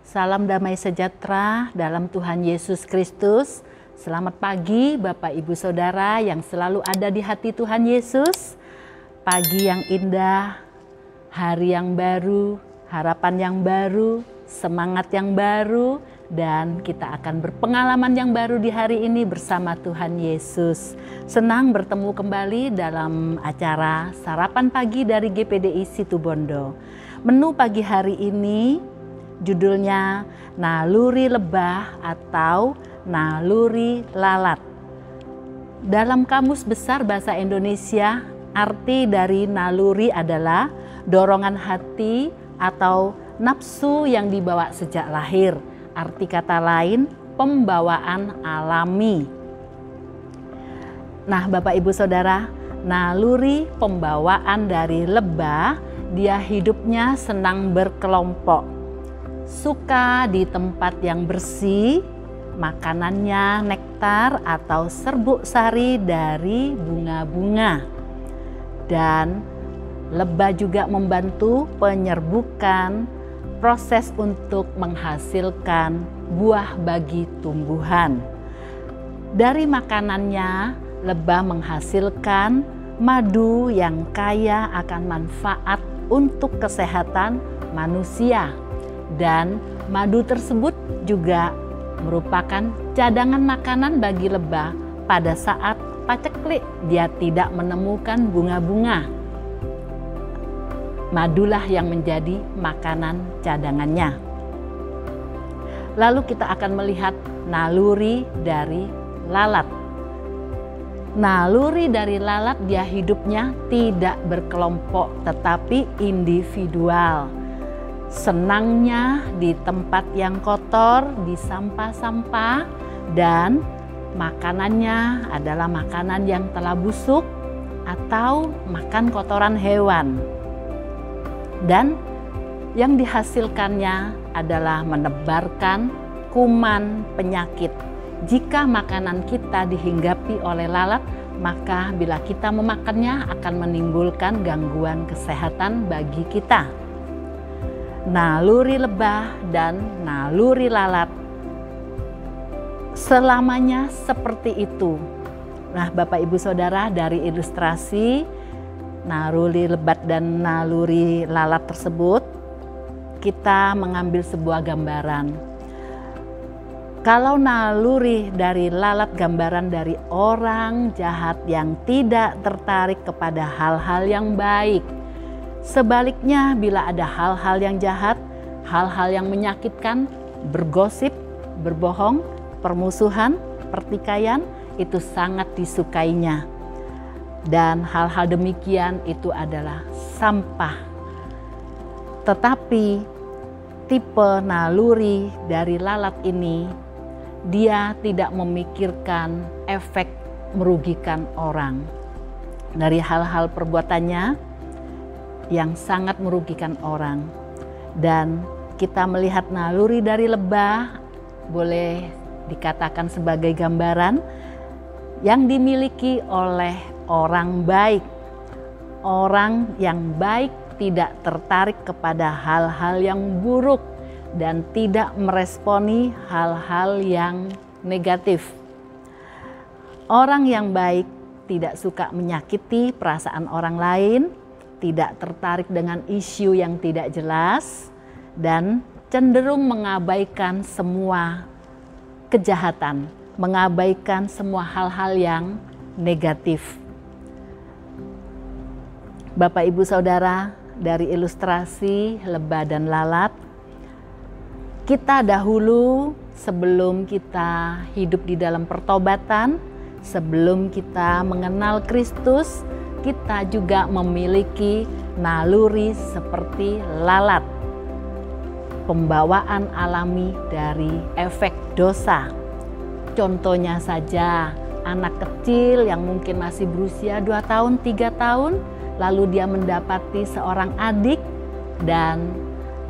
Salam damai sejahtera dalam Tuhan Yesus Kristus. Selamat pagi Bapak Ibu Saudara yang selalu ada di hati Tuhan Yesus. Pagi yang indah, hari yang baru, harapan yang baru, semangat yang baru, dan kita akan berpengalaman yang baru di hari ini bersama Tuhan Yesus. Senang bertemu kembali dalam acara Sarapan Pagi dari GPDI Situbondo. Menu pagi hari ini judulnya Naluri Lebah atau Naluri Lalat. Dalam Kamus Besar Bahasa Indonesia, arti dari naluri adalah dorongan hati atau nafsu yang dibawa sejak lahir. Arti kata lain, pembawaan alami. Nah, Bapak Ibu Saudara, naluri pembawaan dari lebah, dia hidupnya senang berkelompok. Suka di tempat yang bersih, makanannya nektar atau serbuk sari dari bunga-bunga. Dan lebah juga membantu penyerbukan proses untuk menghasilkan buah bagi tumbuhan. Dari makanannya, lebah menghasilkan madu yang kaya akan manfaat untuk kesehatan manusia. Dan madu tersebut juga merupakan cadangan makanan bagi lebah pada saat paceklik dia tidak menemukan bunga-bunga. Madulah yang menjadi makanan cadangannya. Lalu kita akan melihat naluri dari lalat. Naluri dari lalat, dia hidupnya tidak berkelompok tetapi individual. Senangnya di tempat yang kotor, di sampah-sampah, dan makanannya adalah makanan yang telah busuk atau makan kotoran hewan. Dan yang dihasilkannya adalah menebarkan kuman penyakit. Jika makanan kita dihinggapi oleh lalat, maka bila kita memakannya akan menimbulkan gangguan kesehatan bagi kita. Naluri lebah dan naluri lalat selamanya seperti itu. Nah, Bapak Ibu Saudara, dari ilustrasi naluri lebat dan naluri lalat tersebut, kita mengambil sebuah gambaran. Kalau naluri dari lalat, gambaran dari orang jahat yang tidak tertarik kepada hal-hal yang baik. Sebaliknya, bila ada hal-hal yang jahat, hal-hal yang menyakitkan, bergosip, berbohong, permusuhan, pertikaian, itu sangat disukainya. Dan hal-hal demikian itu adalah sampah. Tetapi tipe naluri dari lalat ini, dia tidak memikirkan efek merugikan orang. Dari hal-hal perbuatannya yang sangat merugikan orang. Dan kita melihat naluri dari lebah boleh dikatakan sebagai gambaran yang dimiliki oleh orang baik. Orang yang baik tidak tertarik kepada hal-hal yang buruk dan tidak meresponi hal-hal yang negatif. Orang yang baik tidak suka menyakiti perasaan orang lain, tidak tertarik dengan isu yang tidak jelas, dan cenderung mengabaikan semua kejahatan, mengabaikan semua hal-hal yang negatif. Bapak Ibu Saudara, dari ilustrasi lebah dan lalat, kita dahulu sebelum kita hidup di dalam pertobatan, sebelum kita mengenal Kristus, kita juga memiliki naluri seperti lalat. Pembawaan alami dari efek dosa. Contohnya saja, anak kecil yang mungkin masih berusia 2 tahun, 3 tahun, lalu dia mendapati seorang adik dan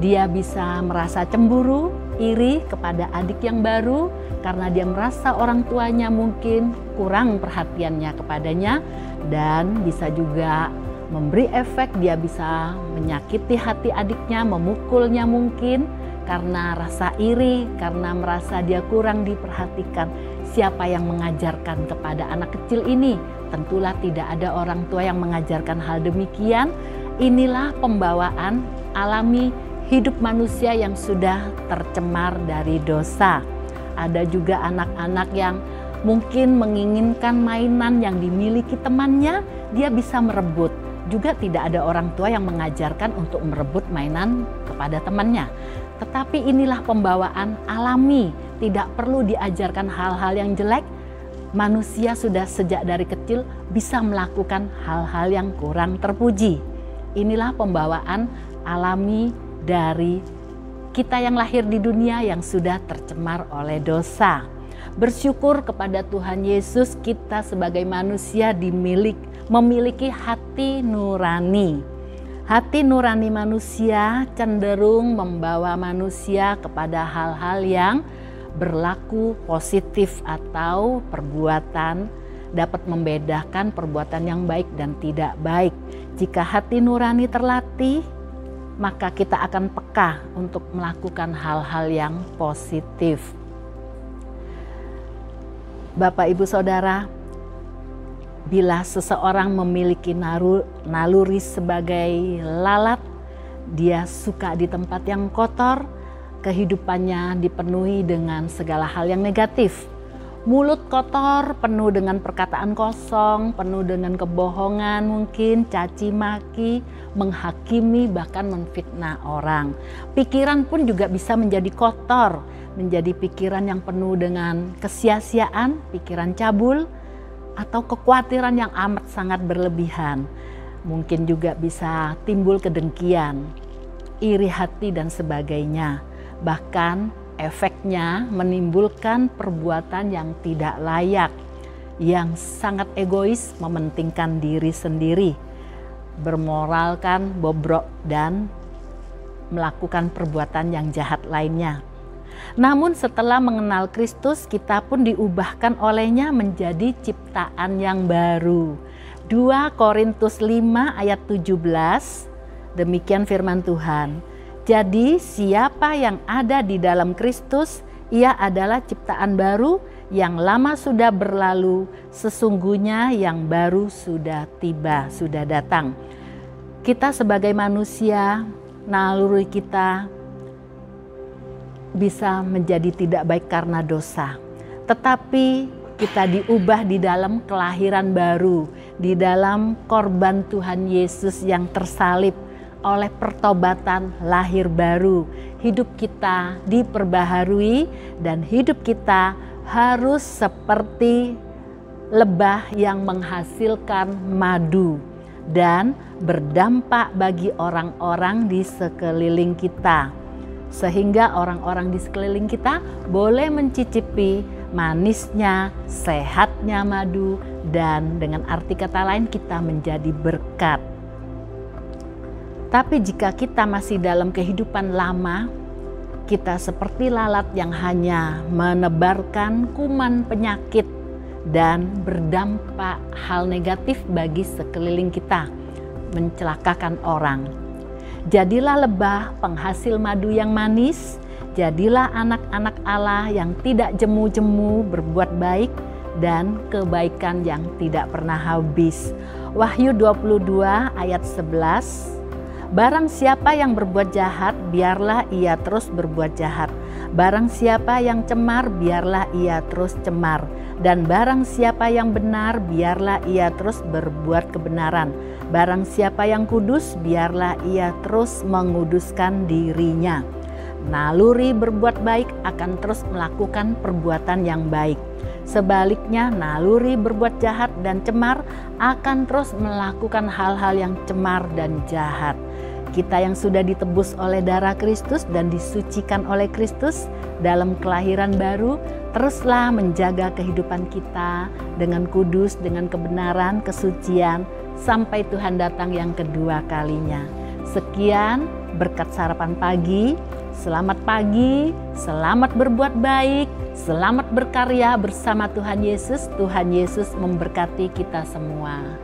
dia bisa merasa cemburu, iri kepada adik yang baru karena dia merasa orang tuanya mungkin kurang perhatiannya kepadanya, dan bisa juga memberi efek dia bisa menyakiti hati adiknya, memukulnya mungkin, karena rasa iri, karena merasa dia kurang diperhatikan. Siapa yang mengajarkan kepada anak kecil ini? Tentulah tidak ada orang tua yang mengajarkan hal demikian. Inilah pembawaan alami hidup manusia yang sudah tercemar dari dosa. Ada juga anak-anak yang mungkin menginginkan mainan yang dimiliki temannya, dia bisa merebut. Juga tidak ada orang tua yang mengajarkan untuk merebut mainan kepada temannya. Tetapi inilah pembawaan alami, tidak perlu diajarkan hal-hal yang jelek. Manusia sudah sejak dari kecil bisa melakukan hal-hal yang kurang terpuji. Inilah pembawaan alami dari kita yang lahir di dunia yang sudah tercemar oleh dosa. Bersyukur kepada Tuhan Yesus, kita sebagai manusia memiliki hati nurani. Hati nurani manusia cenderung membawa manusia kepada hal-hal yang berlaku positif atau perbuatan dapat membedakan perbuatan yang baik dan tidak baik. Jika hati nurani terlatih, maka kita akan peka untuk melakukan hal-hal yang positif. Bapak, Ibu, Saudara, bila seseorang memiliki naluri sebagai lalat, dia suka di tempat yang kotor, kehidupannya dipenuhi dengan segala hal yang negatif. Mulut kotor, penuh dengan perkataan kosong, penuh dengan kebohongan mungkin, caci maki, menghakimi, bahkan menfitnah orang. Pikiran pun juga bisa menjadi kotor, menjadi pikiran yang penuh dengan kesia-siaan, pikiran cabul, atau kekhawatiran yang amat sangat berlebihan. Mungkin juga bisa timbul kedengkian, iri hati dan sebagainya. Bahkan efeknya menimbulkan perbuatan yang tidak layak, yang sangat egois, mementingkan diri sendiri, bermoralkan, bobrok, dan melakukan perbuatan yang jahat lainnya. Namun setelah mengenal Kristus, kita pun diubahkan olehnya menjadi ciptaan yang baru. 2 Korintus 5 ayat 17, demikian firman Tuhan. Jadi siapa yang ada di dalam Kristus, ia adalah ciptaan baru, yang lama sudah berlalu, sesungguhnya yang baru sudah tiba, sudah datang. Kita sebagai manusia, naluri kita bisa menjadi tidak baik karena dosa. Tetapi kita diubah di dalam kelahiran baru, di dalam korban Tuhan Yesus yang tersalib. Oleh pertobatan lahir baru, hidup kita diperbaharui dan hidup kita harus seperti lebah yang menghasilkan madu dan berdampak bagi orang-orang di sekeliling kita. Sehingga orang-orang di sekeliling kita boleh mencicipi manisnya, sehatnya madu, dan dengan arti kata lain kita menjadi berkat. Tapi jika kita masih dalam kehidupan lama, kita seperti lalat yang hanya menebarkan kuman penyakit dan berdampak hal negatif bagi sekeliling kita, mencelakakan orang. Jadilah lebah penghasil madu yang manis, jadilah anak-anak Allah yang tidak jemu-jemu berbuat baik dan kebaikan yang tidak pernah habis. Wahyu 22 ayat 11. Barang siapa yang berbuat jahat, biarlah ia terus berbuat jahat. Barang siapa yang cemar, biarlah ia terus cemar. Dan barang siapa yang benar, biarlah ia terus berbuat kebenaran. Barang siapa yang kudus, biarlah ia terus menguduskan dirinya. Naluri berbuat baik akan terus melakukan perbuatan yang baik. Sebaliknya, naluri berbuat jahat dan cemar akan terus melakukan hal-hal yang cemar dan jahat. Kita yang sudah ditebus oleh darah Kristus dan disucikan oleh Kristus dalam kelahiran baru, teruslah menjaga kehidupan kita dengan kudus, dengan kebenaran, kesucian, sampai Tuhan datang yang kedua kalinya. Sekian berkat sarapan pagi. Selamat pagi, selamat berbuat baik, selamat berkarya bersama Tuhan Yesus. Tuhan Yesus memberkati kita semua.